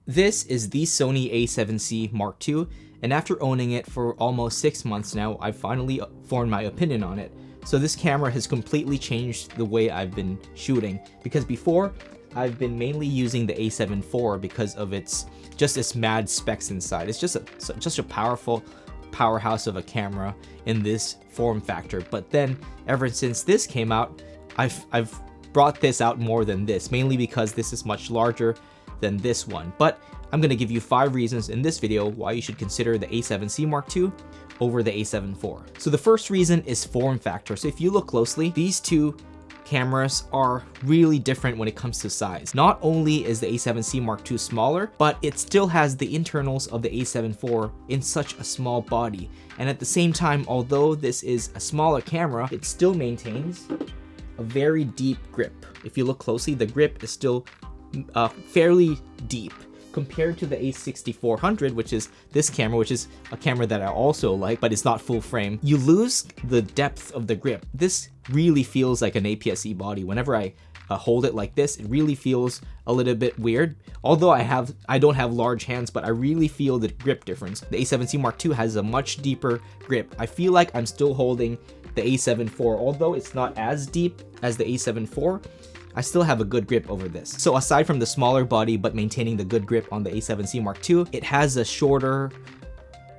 This is the Sony A7C Mark II, and after owning it for almost 6 months now, I've finally formed my opinion on it. So this camera has completely changed the way I've been shooting, because before I've been mainly using the A7 IV because of its mad specs inside. It's just a powerful powerhouse of a camera in this form factor. But then ever since this came out, I've brought this out more than this, mainly because this is much larger than this one. But I'm going to give you 5 reasons in this video why you should consider the A7C Mark II over the A7 IV. So the first reason is form factor. So if you look closely, these two cameras are really different when it comes to size. Not only is the A7C Mark II smaller, but it still has the internals of the A7 IV in such a small body. And at the same time, although this is a smaller camera, it still maintains a very deep grip. If you look closely, the grip is still fairly deep compared to the A6400, which is this camera, which is a camera that I also like, but it's not full frame. You lose the depth of the grip. This really feels like an APS-C body. Whenever I hold it like this, it really feels a little bit weird. Although I don't have large hands, but I really feel the grip difference. The A7C Mark II has a much deeper grip. I feel like I'm still holding the A7 IV, although it's not as deep as the A7 IV. I still have a good grip over this. So aside from the smaller body but maintaining the good grip on the A7C Mark II, it has a shorter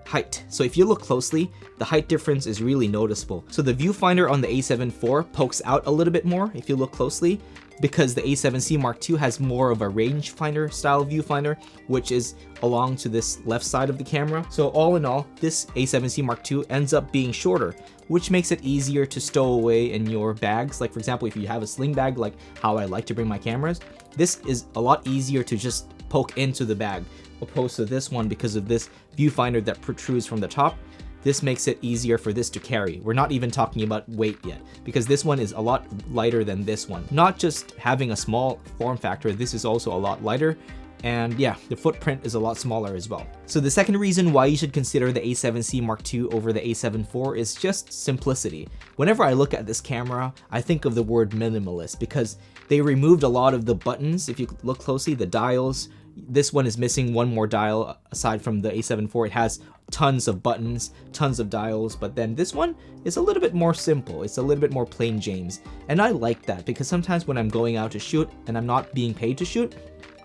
height. So if you look closely, the height difference is really noticeable. So the viewfinder on the A7 IV pokes out a little bit more if you look closely, because the A7C Mark II has more of a rangefinder style viewfinder, which is along to this left side of the camera. So all in all, this A7C Mark II ends up being shorter, which makes it easier to stow away in your bags. Like for example, if you have a sling bag, like how I like to bring my cameras, this is a lot easier to just poke into the bag, opposed to this one because of this viewfinder that protrudes from the top. This makes it easier for this to carry. We're not even talking about weight yet, because this one is a lot lighter than this one. Not just having a small form factor, this is also a lot lighter. And yeah, the footprint is a lot smaller as well. So the second reason why you should consider the A7C Mark II over the A7 IV is just simplicity. Whenever I look at this camera, I think of the word minimalist, because they removed a lot of the buttons. If you look closely, the dials, this one is missing one more dial aside from the A7 IV. It has tons of buttons, tons of dials, but then this one is a little bit more simple. It's a little bit more plain Janes. And I like that, because sometimes when I'm going out to shoot and I'm not being paid to shoot,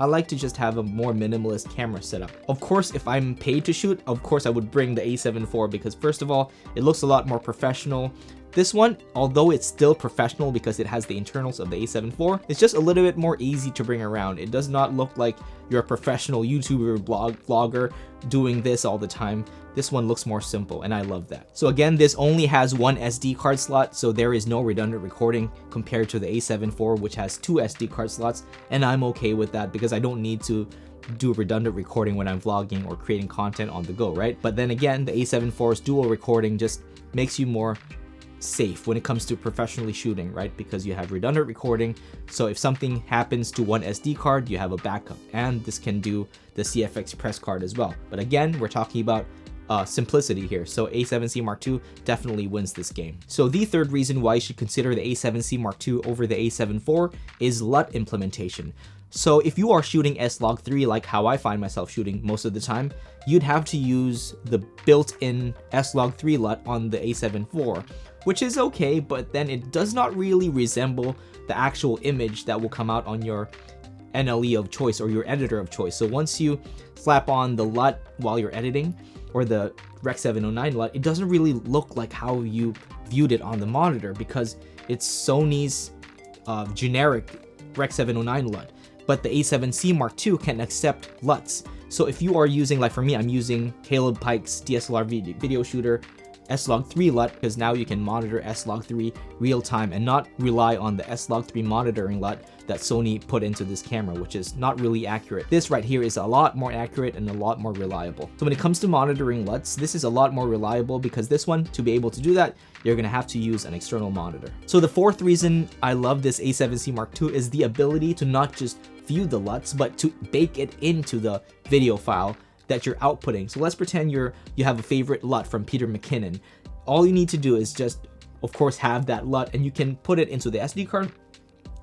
I like to just have a more minimalist camera setup. Of course, if I'm paid to shoot, of course I would bring the A7 IV, because first of all, it looks a lot more professional. This one, although it's still professional because it has the internals of the A7 IV, it's just a little bit more easy to bring around. It does not look like you're a professional YouTuber vlogger doing this all the time. This one looks more simple, and I love that. So again, this only has one SD card slot, so there is no redundant recording compared to the A7 IV, which has 2 SD card slots, and I'm okay with that because I don't need to do redundant recording when I'm vlogging or creating content on the go, right? But then again, the A7 IV's dual recording just makes you more safe when it comes to professionally shooting, right? Because you have redundant recording, so if something happens to one SD card, you have a backup, and this can do the CF Express card as well. But again, we're talking about simplicity here, so A7C Mark II definitely wins this game. So the third reason why you should consider the A7C Mark II over the A7 IV is LUT implementation. So if you are shooting S-Log3 like how I find myself shooting most of the time, you'd have to use the built-in S-Log3 LUT on the A7 IV, which is okay, but then it does not really resemble the actual image that will come out on your NLE of choice or your editor of choice. So once you slap on the LUT while you're editing, or the Rec. 709 LUT, it doesn't really look like how you viewed it on the monitor, because it's Sony's generic Rec. 709 LUT. But the A7C Mark II can accept LUTs. So if you are using, like for me, I'm using Caleb Pike's DSLR video shooter S-Log3 LUT, because now you can monitor S-Log3 real time and not rely on the S-Log3 monitoring LUT that Sony put into this camera, which is not really accurate. This right here is a lot more accurate and a lot more reliable. So when it comes to monitoring LUTs, this is a lot more reliable, because this one, to be able to do that, you're gonna have to use an external monitor. So the fourth reason I love this A7C Mark II is the ability to not just view the LUTs, but to bake it into the video file that you're outputting. So let's pretend you have a favorite LUT from Peter McKinnon. All you need to do is just, of course, have that LUT, and you can put it into the SD card,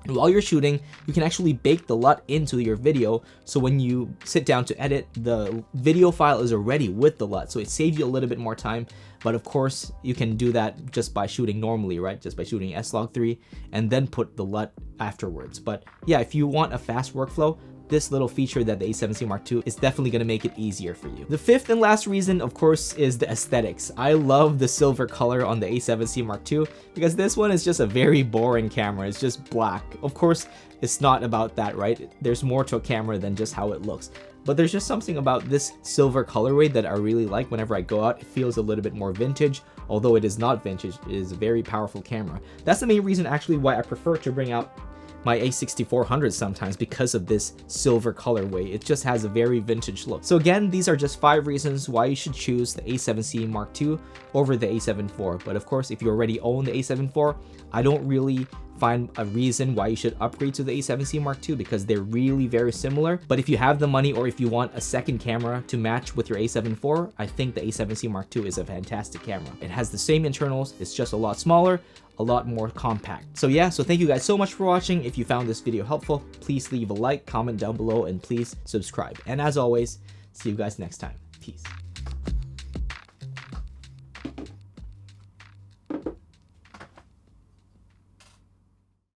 While you're shooting, you can actually bake the LUT into your video, so when you sit down to edit, the video file is already with the LUT, so it saves you a little bit more time. But of course, you can do that just by shooting normally, right? Just by shooting S-Log3 and then put the LUT afterwards. But yeah, if you want a fast workflow, this little feature that the A7C Mark II is definitely going to make it easier for you. The fifth and last reason, of course, is the aesthetics. I love the silver color on the A7C Mark II because this one is just a very boring camera. It's just black. Of course, it's not about that, right? There's more to a camera than just how it looks. But there's just something about this silver colorway that I really like. Whenever I go out, it feels a little bit more vintage. Although it is not vintage, it is a very powerful camera. That's the main reason actually why I prefer to bring out my A6400 sometimes, because of this silver colorway. It just has a very vintage look. So again, these are just 5 reasons why you should choose the A7C Mark II over the A7 IV. But of course, if you already own the A7 IV, I don't really find a reason why you should upgrade to the A7C Mark II because they're really very similar. But if you have the money, or if you want a second camera to match with your A7 IV, I think the A7C Mark II is a fantastic camera. It has the same internals, it's just a lot smaller, a lot more compact. So yeah, so thank you guys so much for watching. If you found this video helpful, please leave a like, comment down below, and please subscribe. And as always, see you guys next time. Peace.